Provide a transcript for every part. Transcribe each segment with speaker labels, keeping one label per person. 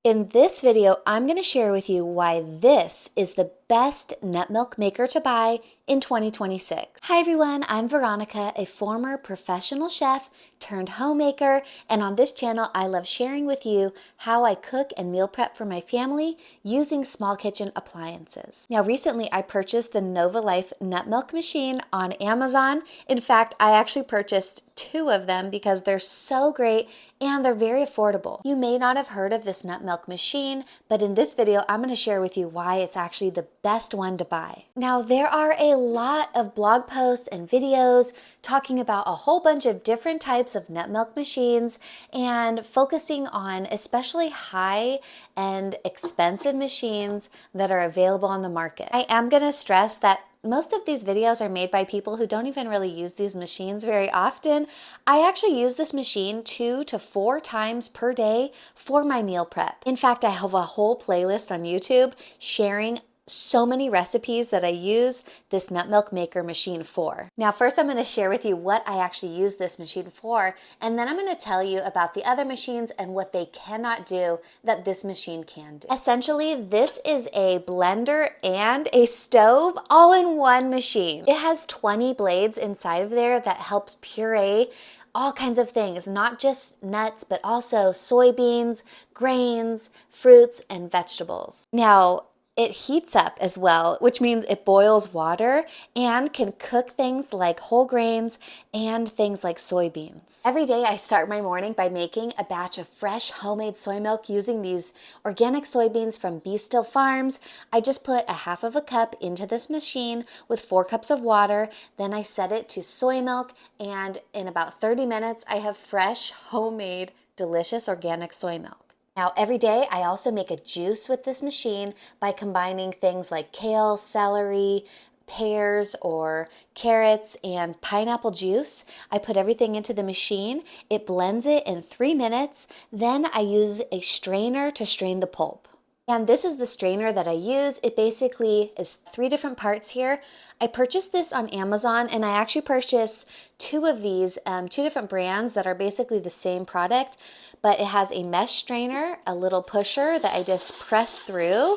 Speaker 1: In this video, I'm going to share with you why this is the best nut milk maker to buy in 2026. Hi everyone, I'm Veronica, a former professional chef turned homemaker, and on this channel I love sharing with you how I cook and meal prep for my family using small kitchen appliances. Now recently I purchased the NovaLife nut milk machine on Amazon. In fact, I actually purchased two of them because they're so great and they're very affordable. You may not have heard of this nut milk machine, but in this video, I'm going to share with you why it's actually the best one to buy. Now, there are a lot of blog posts and videos talking about a whole bunch of different types of nut milk machines and focusing on especially high and expensive machines that are available on the market. I am going to stress that most of these videos are made by people who don't even really use these machines very often. I actually use this machine 2 to 4 times per day for my meal prep. In fact, I have a whole playlist on YouTube sharing so many recipes that I use this nut milk maker machine for. Now, first I'm going to share with you what I actually use this machine for, and then I'm going to tell you about the other machines and what they cannot do that this machine can do. Essentially, this is a blender and a stove all in one machine. It has 20 blades inside of there that helps puree all kinds of things, not just nuts, but also soybeans, grains, fruits, and vegetables. Now, it heats up as well, which means it boils water and can cook things like whole grains and things like soybeans. Every day I start my morning by making a batch of fresh homemade soy milk using these organic soybeans from Be Still Farms. I just put a half of a cup into this machine with 4 cups of water. Then I set it to soy milk, and in about 30 minutes I have fresh, homemade, delicious organic soy milk. Now, every day I also make a juice with this machine by combining things like kale, celery, pears or carrots, and pineapple juice. I put everything into the machine. It blends it in 3 minutes. Then I use a strainer to strain the pulp. And this is the strainer that I use. It basically is 3 different parts here. I purchased this on Amazon, and I actually purchased 2 of these, 2 different brands that are basically the same product, but it has a mesh strainer, a little pusher that I just press through,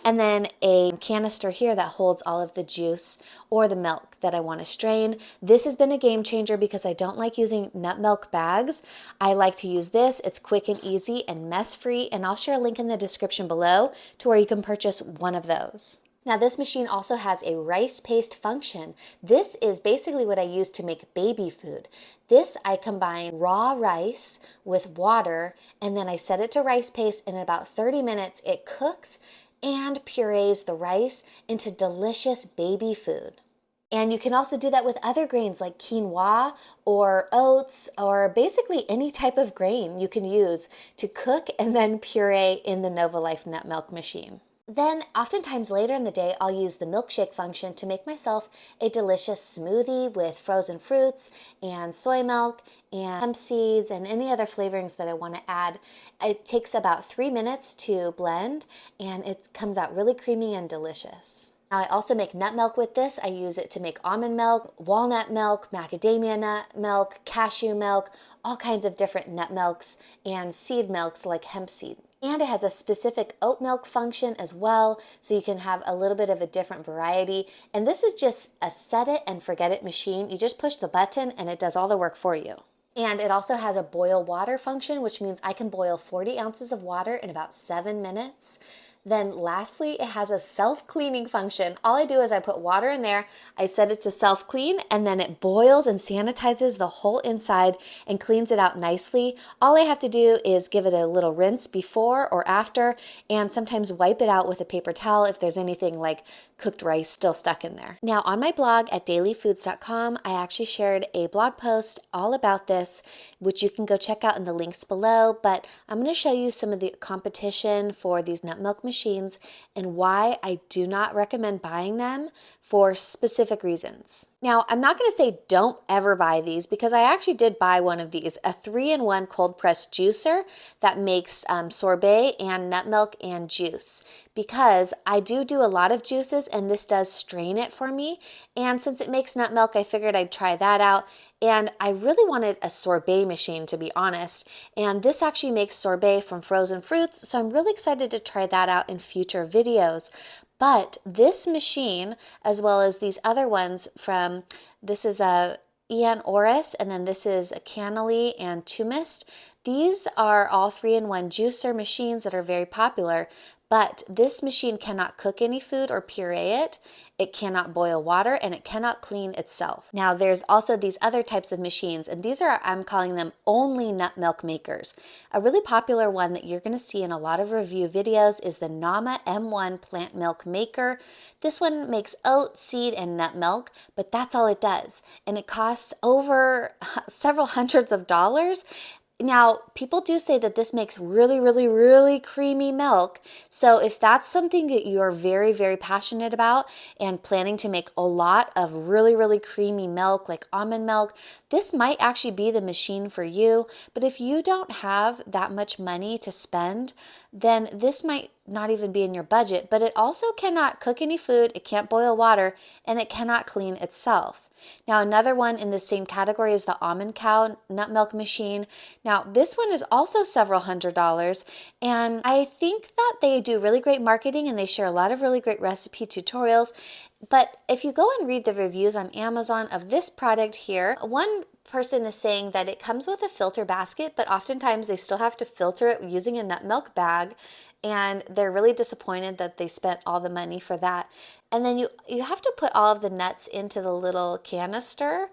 Speaker 1: and then a canister here that holds all of the juice or the milk that I want to strain. This has been a game changer because I don't like using nut milk bags. I like to use this. It's quick and easy and mess-free, and I'll share a link in the description below to where you can purchase one of those. Now, this machine also has a rice paste function. This is basically what I use to make baby food. This, I combine raw rice with water, and then I set it to rice paste, and in about 30 minutes it cooks and purees the rice into delicious baby food. And you can also do that with other grains like quinoa or oats or basically any type of grain you can use to cook and then puree in the NovaLife nut milk machine. Then, oftentimes later in the day, I'll use the milkshake function to make myself a delicious smoothie with frozen fruits and soy milk and hemp seeds and any other flavorings that I want to add. It takes about 3 minutes to blend, and it comes out really creamy and delicious. Now, I also make nut milk with this. I use it to make almond milk, walnut milk, macadamia nut milk, cashew milk, all kinds of different nut milks and seed milks like hemp seed. And it has a specific oat milk function as well, so you can have a little bit of a different variety. And this is just a set it and forget it machine. You just push the button and it does all the work for you. And it also has a boil water function, which means I can boil 40 ounces of water in about 7 minutes. Then lastly, it has a self-cleaning function. All I do is I put water in there, I set it to self-clean, and then it boils and sanitizes the whole inside and cleans it out nicely. All I have to do is give it a little rinse before or after, and sometimes wipe it out with a paper towel if there's anything like cooked rice still stuck in there. Now, on my blog at dailyfoods.com, I actually shared a blog post all about this, which you can go check out in the links below, but I'm going to show you some of the competition for these nut milk machines and why I do not recommend buying them for specific reasons. Now, I'm not going to say don't ever buy these because I actually did buy one of these, a 3-in-1 cold pressed juicer that makes sorbet and nut milk and juice, because I do a lot of juices and this does strain it for me. And since it makes nut milk, I figured I'd try that out. And I really wanted a sorbet machine, to be honest. And this actually makes sorbet from frozen fruits, so I'm really excited to try that out in future videos. But this machine, as well as these other ones from, this is a Ian Oris, and then this is a Canely and Tumist. These are all 3-in-1 juicer machines that are very popular, but this machine cannot cook any food or puree it. It cannot boil water, and it cannot clean itself. Now, there's also these other types of machines, and these are, I'm calling them only nut milk makers. A really popular one that you're going to see in a lot of review videos is the Nama M1 plant milk maker. This one makes oat, seed, and nut milk, but that's all it does. And it costs over several hundreds of dollars. Now, people do say that this makes really, really, really creamy milk. So if that's something that you're very, very passionate about and planning to make a lot of really, really creamy milk, like almond milk, this might actually be the machine for you. But if you don't have that much money to spend, then this might not even be in your budget. But it also cannot cook any food, it can't boil water, and it cannot clean itself. Now, another one in the same category is the Almond Cow nut milk machine. Now, this one is also several $100s, and I think that they do really great marketing and they share a lot of really great recipe tutorials. But if you go and read the reviews on Amazon of this product here, one person is saying that it comes with a filter basket, but oftentimes they still have to filter it using a nut milk bag, and they're really disappointed that they spent all the money for that. And then you have to put all of the nuts into the little canister.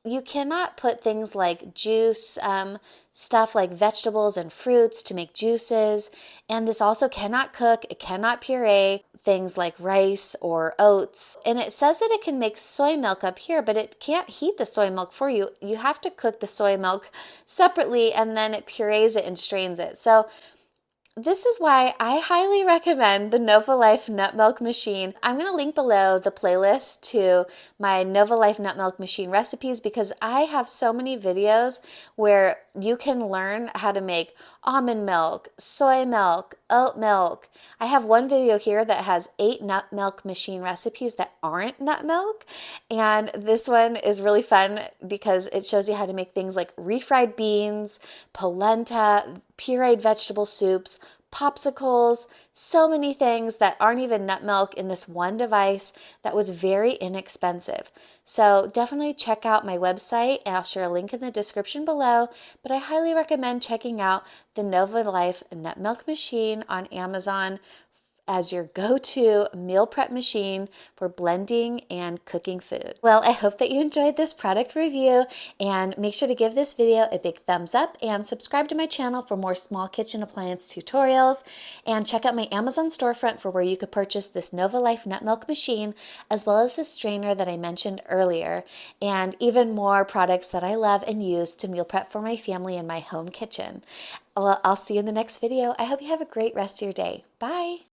Speaker 1: You cannot put things like juice, stuff like vegetables and fruits to make juices. And this also cannot cook, it cannot puree things like rice or oats. And it says that it can make soy milk up here, but it can't heat the soy milk for you. You have to cook the soy milk separately, and then it purees it and strains it. So this is why I highly recommend the NovaLife nut milk machine. I'm going to link below the playlist to my NovaLife nut milk machine recipes, because I have so many videos where you can learn how to make almond milk, soy milk, oat milk. I have one video here that has 8 nut milk machine recipes that aren't nut milk, and this one is really fun because it shows you how to make things like refried beans, polenta, pureed vegetable soups, popsicles, so many things that aren't even nut milk in this one device that was very inexpensive. So definitely check out my website, and I'll share a link in the description below, but I highly recommend checking out the NovaLife nut milk machine on Amazon as your go-to meal prep machine for blending and cooking food. Well, I hope that you enjoyed this product review, and make sure to give this video a big thumbs up and subscribe to my channel for more small kitchen appliance tutorials, and check out my Amazon storefront for where you could purchase this NovaLife nut milk machine, as well as the strainer that I mentioned earlier, and even more products that I love and use to meal prep for my family in my home kitchen. Well, I'll see you in the next video. I hope you have a great rest of your day. Bye.